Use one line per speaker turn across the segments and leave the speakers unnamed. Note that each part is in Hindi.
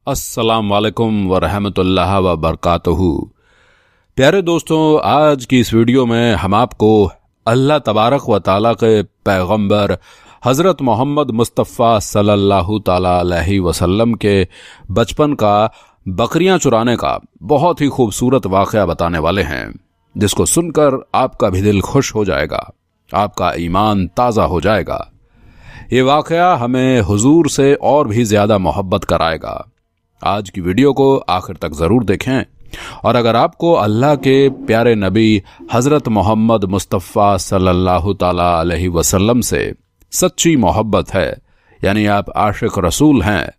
अस्सलाम वालेकुम वरहमतुल्लाह वबरकातुहू। प्यारे दोस्तों, आज की इस वीडियो में हम आपको अल्लाह तबारक व ताला के पैगंबर हज़रत मोहम्मद मुस्तफ़ा सल्लल्लाहु ताला अलैहि वसल्लम के बचपन का बकरियां चुराने का बहुत ही खूबसूरत वाक़या बताने वाले हैं, जिसको सुनकर आपका भी दिल खुश हो जाएगा, आपका ईमान ताज़ा हो जाएगा। ये वाक़या हमें हुजूर से और भी ज़्यादा मोहब्बत कराएगा। आज की वीडियो को आखिर तक ज़रूर देखें, और अगर आपको अल्लाह के प्यारे नबी हज़रत मोहम्मद मुस्तफ़ा सल्लल्लाहु ताला अलैहि वसल्लम से सच्ची मोहब्बत है, यानी आप आशिक रसूल हैं,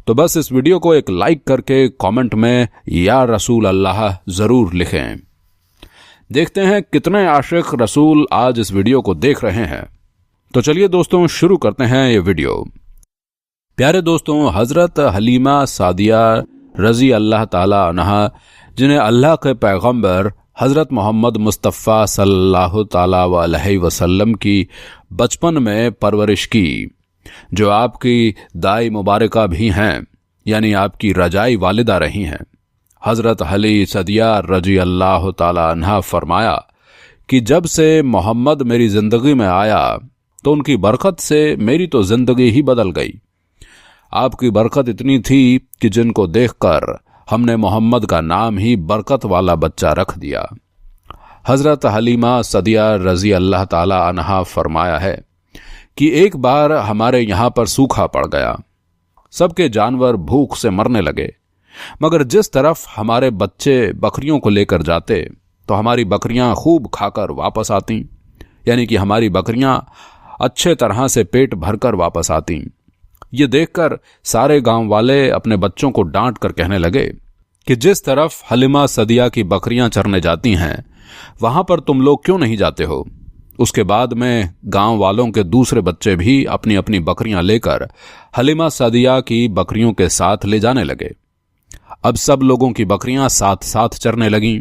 तो बस इस वीडियो को एक लाइक करके कमेंट में या रसूल अल्लाह ज़रूर लिखें। देखते हैं कितने आशिक रसूल आज इस वीडियो को देख रहे हैं। तो चलिए दोस्तों, शुरू करते हैं ये वीडियो। प्यारे दोस्तों, हज़रत हलीमा सादिया रज़ी अल्लाह ताला अन्हा, जिन्हें अल्लाह के पैगंबर हज़रत मोहम्मद मुस्तफ़ा सल्लल्लाहु ताला अलैहि वसल्लम की बचपन में परवरिश की, जो आपकी दाई मुबारका भी हैं, यानी आपकी रजाई वालिदा रही हैं। हज़रत हली सदिया रज़ी अल्लाह ताला अन्हा फरमाया कि जब से मोहम्मद मेरी ज़िंदगी में आया तो उनकी बरकत से मेरी तो ज़िंदगी ही बदल गई। आपकी बरकत इतनी थी कि जिनको देखकर हमने मोहम्मद का नाम ही बरकत वाला बच्चा रख दिया। हज़रत हलीमा सदिया रज़ी अल्लाह ताला अन्हा फरमाया है कि एक बार हमारे यहाँ पर सूखा पड़ गया, सबके जानवर भूख से मरने लगे, मगर जिस तरफ हमारे बच्चे बकरियों को लेकर जाते तो हमारी बकरियां खूब खाकर वापस आती, यानी कि हमारी बकरियां अच्छे तरह से पेट भरकर वापस आती। ये देखकर सारे गांव वाले अपने बच्चों को डांट कर कहने लगे कि जिस तरफ हलीमा सदिया की बकरियां चरने जाती हैं वहां पर तुम लोग क्यों नहीं जाते हो। उसके बाद में गांव वालों के दूसरे बच्चे भी अपनी अपनी बकरियां लेकर हलीमा सदिया की बकरियों के साथ ले जाने लगे। अब सब लोगों की बकरियां साथ साथ चरने लगीं,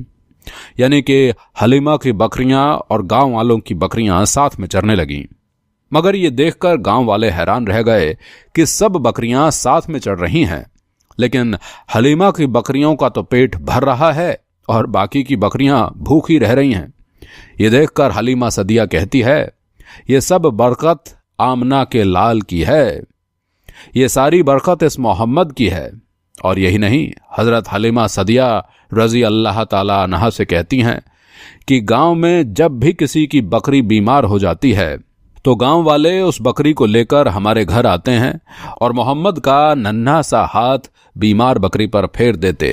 यानी कि हलीमा की बकरियां और गांव वालों की बकरियां साथ में चरने लगीं। मगर ये देखकर गांव वाले हैरान रह गए कि सब बकरियां साथ में चढ़ रही हैं, लेकिन हलीमा की बकरियों का तो पेट भर रहा है और बाकी की बकरियां भूखी रह रही हैं। ये देखकर हलीमा सदिया कहती है, ये सब बरकत आमना के लाल की है, ये सारी बरकत इस मोहम्मद की है। और यही नहीं, हज़रत हलीमा सदिया रज़ी अल्लाह ताला अन्हा से कहती हैं कि गांव में जब भी किसी की बकरी बीमार हो जाती है तो गांव वाले उस बकरी को लेकर हमारे घर आते हैं और मोहम्मद का नन्हा सा हाथ बीमार बकरी पर फेर देते,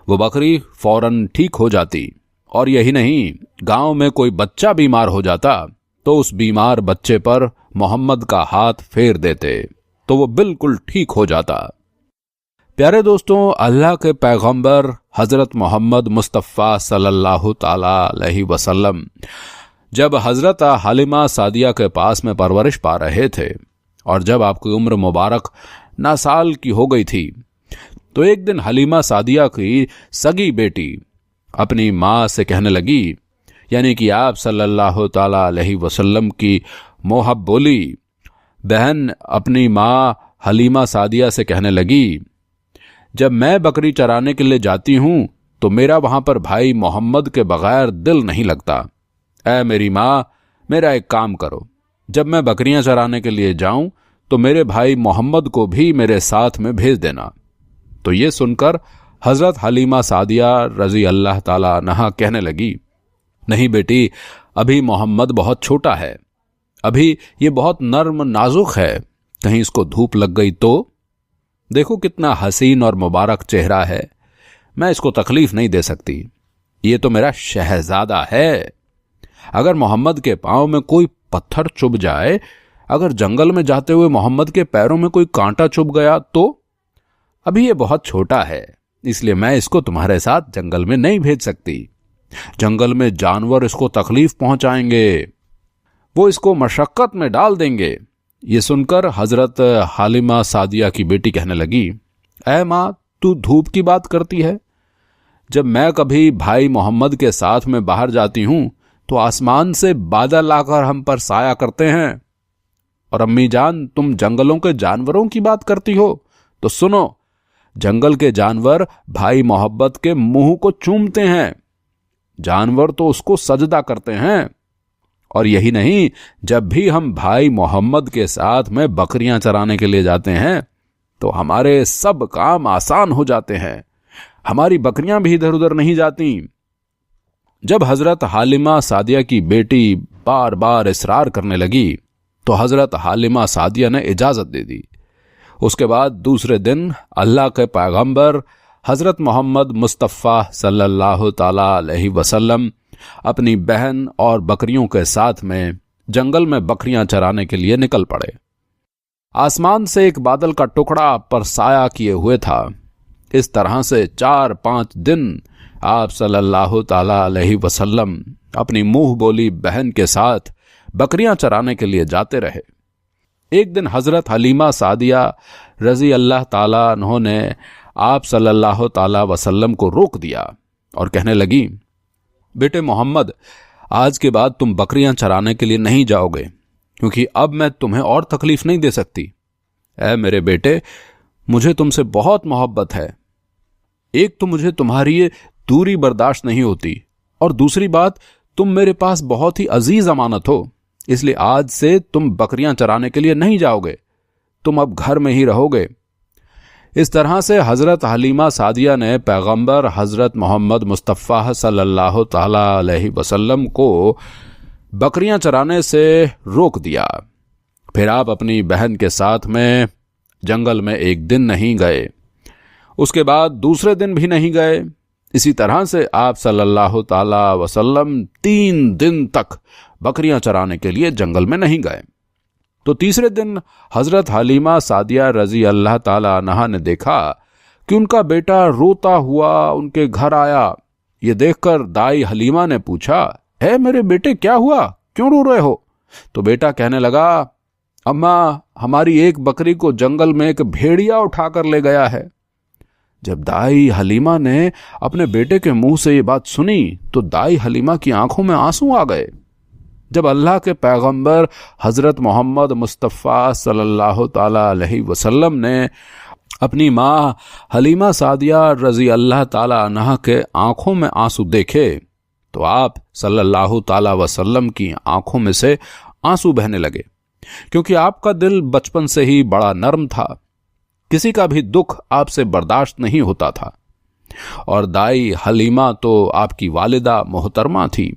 वो बकरी फौरन ठीक हो जाती। और यही नहीं, गांव में कोई बच्चा बीमार हो जाता तो उस बीमार बच्चे पर मोहम्मद का हाथ फेर देते तो वो बिल्कुल ठीक हो जाता। प्यारे दोस्तों, अल्लाह के पैगंबर हज़रत मोहम्मद मुस्तफ़ा सल्लल्लाहु ताला अलैहि वसल्लम जब हज़रत हलीमा सादिया के पास में परवरिश पा रहे थे और जब आपकी उम्र मुबारक 9 साल की हो गई थी, तो एक दिन हलीमा सादिया की सगी बेटी अपनी माँ से कहने लगी, यानी कि आप सल्लल्लाहु ताला अलैहि वसल्लम की मोहब बोली बहन अपनी माँ हलीमा सादिया से कहने लगी, जब मैं बकरी चराने के लिए जाती हूँ तो मेरा वहां पर भाई मोहम्मद के बगैर दिल नहीं लगता। ऐ मेरी माँ, मेरा एक काम करो, जब मैं बकरियां चराने के लिए जाऊं तो मेरे भाई मोहम्मद को भी मेरे साथ में भेज देना। तो ये सुनकर हज़रत हलीमा सादिया रज़ी अल्लाह ताला अन्हा कहने लगी, नहीं बेटी, अभी मोहम्मद बहुत छोटा है, अभी ये बहुत नर्म नाजुक है, कहीं इसको धूप लग गई तो। देखो कितना हसीन और मुबारक चेहरा है, मैं इसको तकलीफ नहीं दे सकती, ये तो मेरा शहजादा है। अगर मोहम्मद के पांव में कोई पत्थर चुभ जाए, अगर जंगल में जाते हुए मोहम्मद के पैरों में कोई कांटा चुभ गया तो। अभी ये बहुत छोटा है, इसलिए मैं इसको तुम्हारे साथ जंगल में नहीं भेज सकती, जंगल में जानवर इसको तकलीफ पहुंचाएंगे, वो इसको मशक्कत में डाल देंगे। ये सुनकर हज़रत हलीमा सादिया की बेटी कहने लगी, ऐ माँ, तू धूप की बात करती है, जब मैं कभी भाई मोहम्मद के साथ में बाहर जाती हूं तो आसमान से बादल आकर हम पर साया करते हैं, और अम्मी जान तुम जंगलों के जानवरों की बात करती हो, तो सुनो, जंगल के जानवर भाई मोहब्बत के मुंह को चूमते हैं, जानवर तो उसको सजदा करते हैं। और यही नहीं, जब भी हम भाई मोहम्मद के साथ में बकरियां चराने के लिए जाते हैं तो हमारे सब काम आसान हो जाते हैं, हमारी बकरियां भी इधर उधर नहीं जाती। जब हजरत हालिमा सादिया की बेटी बार बार इसरार करने लगी तो हजरत हालिमा सादिया ने इजाजत दे दी। उसके बाद दूसरे दिन अल्लाह के पैगंबर हजरत मोहम्मद मुस्तफ़ा सल्लल्लाहु ताला अलैहि वसल्लम अपनी बहन और बकरियों के साथ में जंगल में बकरियां चराने के लिए निकल पड़े। आसमान से एक बादल का टुकड़ा पर साया किए हुए था। इस तरह से 4-5 दिन आप सल्लल्लाहु ताला अलैहि वसल्लम अपनी मुंह बोली बहन के साथ बकरियां चराने के लिए जाते रहे। एक दिन हजरत हलीमा सादिया रजी अल्लाह ताला अन्हों ने आप सल्लल्लाहु ताला वसल्लम को रोक दिया और कहने लगी, बेटे मोहम्मद, आज के बाद तुम बकरियां चराने के लिए नहीं जाओगे, क्योंकि अब मैं तुम्हें और तकलीफ नहीं दे सकती। ऐ मेरे बेटे, मुझे तुमसे बहुत मोहब्बत है। एक तो मुझे तुम्हारी ये दूरी बर्दाश्त नहीं होती, और दूसरी बात, तुम मेरे पास बहुत ही अजीज अमानत हो, इसलिए आज से तुम बकरियां चराने के लिए नहीं जाओगे, तुम अब घर में ही रहोगे। इस तरह से हजरत हलीमा सादिया ने पैगंबर हजरत मोहम्मद मुस्तफ़ा सल्लल्लाहु ताला अलैहि वसल्लम को बकरियां चराने से रोक दिया। फिर आप अपनी बहन के साथ में जंगल में एक दिन नहीं गए, उसके बाद दूसरे दिन भी नहीं गए। इसी तरह से आप सल्लल्लाहु ताला वसल्लम 3 दिन तक बकरियां चराने के लिए जंगल में नहीं गए। तो तीसरे दिन हजरत हलीमा सादिया रजी अल्लाह ताला अन्हा ने देखा कि उनका बेटा रोता हुआ उनके घर आया। ये देखकर दाई हलीमा ने पूछा, है मेरे बेटे, क्या हुआ, क्यों रो रहे हो? तो बेटा कहने लगा, अम्मा, हमारी एक बकरी को जंगल में एक भेड़िया उठाकर ले गया है। जब दाई हलीमा ने अपने बेटे के मुंह से ये बात सुनी तो दाई हलीमा की आंखों में आंसू आ गए। जब अल्लाह के पैगंबर हजरत मोहम्मद मुस्तफ़ा सल्लल्लाहु ताला अलैहि वसल्लम ने अपनी माँ हलीमा सादिया रजी अल्लाह ताला अन्हा के आंखों में आंसू देखे तो आप सल्लल्लाहु ताला वसल्लम की आंखों में से आंसू बहने लगे, क्योंकि आपका दिल बचपन से ही बड़ा नर्म था, किसी का भी दुख आपसे बर्दाश्त नहीं होता था। और दाई हलीमा तो आपकी वालिदा मोहतरमा थी।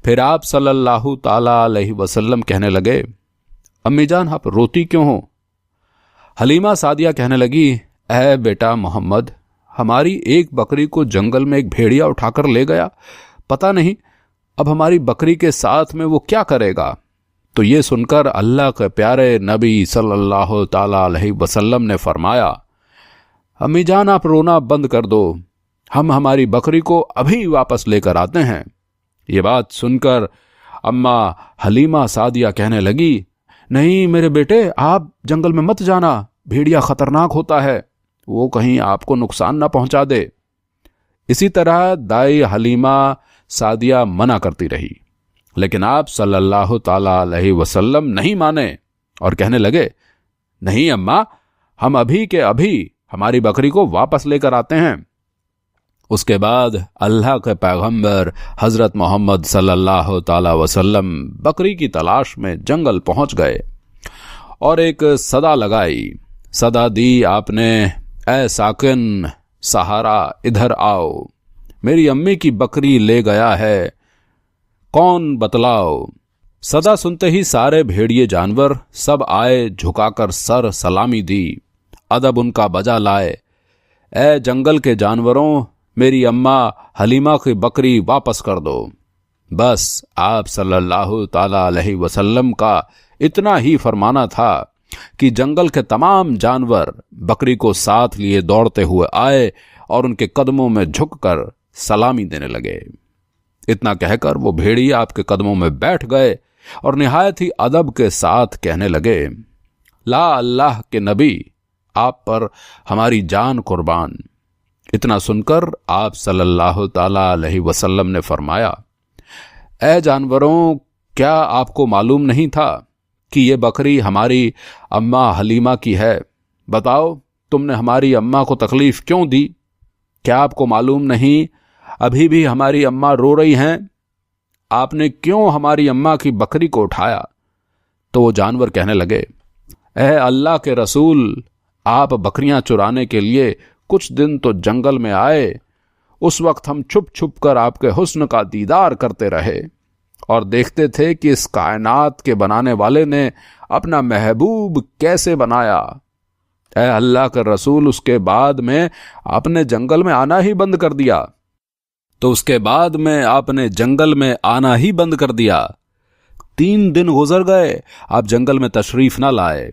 फिर आप सल्लल्लाहु ताला अलैहि वसल्लम कहने लगे, अम्मी जान, आप रोती क्यों हो? हलीमा सादिया कहने लगी, ऐ बेटा मोहम्मद, हमारी एक बकरी को जंगल में एक भेड़िया उठाकर ले गया, पता नहीं अब हमारी बकरी के साथ में वो क्या करेगा। तो ये सुनकर अल्लाह के प्यारे नबी सल्लल्लाहु ताला अलैहि वसल्लम ने फरमाया, अम्मी जान, आप रोना बंद कर दो, हम हमारी बकरी को अभी वापस लेकर आते हैं। ये बात सुनकर अम्मा हलीमा सादिया कहने लगी, नहीं मेरे बेटे, आप जंगल में मत जाना, भेड़िया खतरनाक होता है, वो कहीं आपको नुकसान ना पहुंचा दे। इसी तरह दाई हलीमा सादिया मना करती रही, लेकिन आप सल्लल्लाहु ताला अलैहि वसल्लम नहीं माने और कहने लगे, नहीं अम्मा, हम अभी के अभी हमारी बकरी को वापस लेकर आते हैं। उसके बाद अल्लाह के पैगंबर हजरत मोहम्मद सल्लल्लाहु ताला वसल्लम बकरी की तलाश में जंगल पहुंच गए और एक सदा लगाई। सदा दी आपने, ऐ साकिन सहारा, इधर आओ, मेरी अम्मी की बकरी ले गया है, कौन बतलाओ। सदा सुनते ही सारे भेड़िए जानवर सब आए, झुकाकर सर सलामी दी, अदब उनका बजा लाए। ऐ जंगल के जानवरों, मेरी अम्मा हलीमा की बकरी वापस कर दो। बस आप सल्लल्लाहु ताला अलैहि वसल्लम का इतना ही फरमाना था कि जंगल के तमाम जानवर बकरी को साथ लिए दौड़ते हुए आए और उनके कदमों में झुककर सलामी देने लगे। इतना कहकर वो भेड़िए आपके कदमों में बैठ गए और निहायत ही अदब के साथ कहने लगे, ला अल्लाह के नबी, आप पर हमारी जान कुर्बान। इतना सुनकर आप सल्लल्लाहु ताला अलैहि वसल्लम ने फरमाया, ऐ जानवरों, क्या आपको मालूम नहीं था कि ये बकरी हमारी अम्मा हलीमा की है? बताओ तुमने हमारी अम्मा को तकलीफ क्यों दी? क्या आपको मालूम नहीं अभी भी हमारी अम्मा रो रही हैं? आपने क्यों हमारी अम्मा की बकरी को उठाया? तो वो जानवर कहने लगे, ए अल्लाह के रसूल, आप बकरियां चुराने के लिए कुछ दिन तो जंगल में आए। उस वक्त हम छुप छुप कर आपके हुस्न का दीदार करते रहे और देखते थे कि इस कायनात के बनाने वाले ने अपना महबूब कैसे बनाया। ए अल्लाह के रसूल, उसके बाद में आपने जंगल में आना ही बंद कर दिया। तो उसके बाद में आपने जंगल में आना ही बंद कर दिया। 3 दिन गुजर गए, आप जंगल में तशरीफ ना लाए।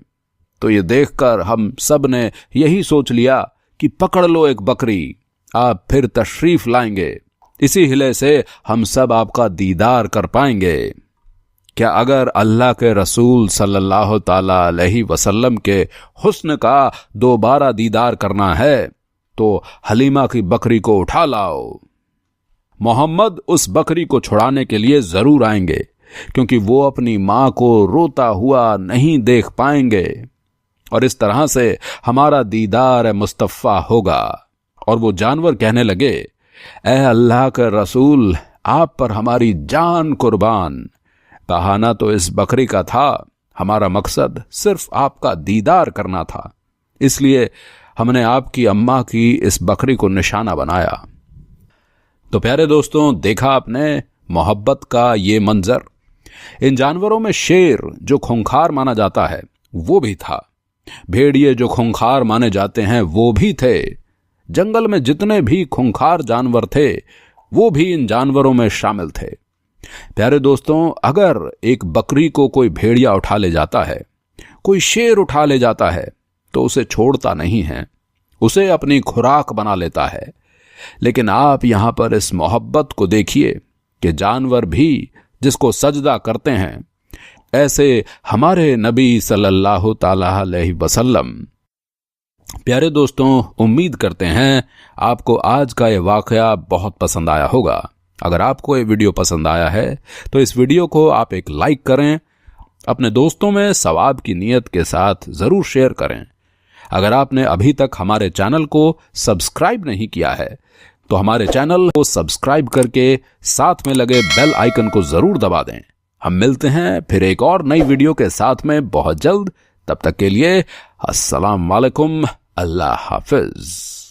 तो ये देखकर हम सब ने यही सोच लिया कि पकड़ लो एक बकरी, आप फिर तशरीफ लाएंगे। इसी हिले से हम सब आपका दीदार कर पाएंगे। क्या अगर अल्लाह के रसूल सल्लल्लाहु ताला अलैहि वसल्लम के हुस्न का दोबारा दीदार करना है तो हलीमा की बकरी को उठा लाओ। मोहम्मद उस बकरी को छुड़ाने के लिए जरूर आएंगे, क्योंकि वो अपनी मां को रोता हुआ नहीं देख पाएंगे और इस तरह से हमारा दीदार मुस्तफ़ा होगा। और वो जानवर कहने लगे, ए अल्लाह के रसूल, आप पर हमारी जान कुर्बान। बहाना तो इस बकरी का था, हमारा मकसद सिर्फ आपका दीदार करना था, इसलिए हमने आपकी अम्मा की इस बकरी को निशाना बनाया। तो प्यारे दोस्तों, देखा आपने मोहब्बत का ये मंजर। इन जानवरों में शेर जो खूंखार माना जाता है वो भी था, भेड़िए जो खूंखार माने जाते हैं वो भी थे। जंगल में जितने भी खूंखार जानवर थे वो भी इन जानवरों में शामिल थे। प्यारे दोस्तों, अगर एक बकरी को कोई भेड़िया उठा ले जाता है, कोई शेर उठा ले जाता है, तो उसे छोड़ता नहीं है, उसे अपनी खुराक बना लेता है। लेकिन आप यहां पर इस मोहब्बत को देखिए कि जानवर भी जिसको सजदा करते हैं, ऐसे हमारे नबी सल्लल्लाहु ताला अलैहि वसल्लम। प्यारे दोस्तों, उम्मीद करते हैं आपको आज का ये वाकया बहुत पसंद आया होगा। अगर आपको ये वीडियो पसंद आया है तो इस वीडियो को आप एक लाइक करें, अपने दोस्तों में सवाब की नीयत के साथ जरूर शेयर करें। अगर आपने अभी तक हमारे चैनल को सब्सक्राइब नहीं किया है तो हमारे चैनल को सब्सक्राइब करके साथ में लगे बेल आइकन को जरूर दबा दें। हम मिलते हैं फिर एक और नई वीडियो के साथ में बहुत जल्द। तब तक के लिए अस्सलाम वालेकुम, अल्लाह हाफिज।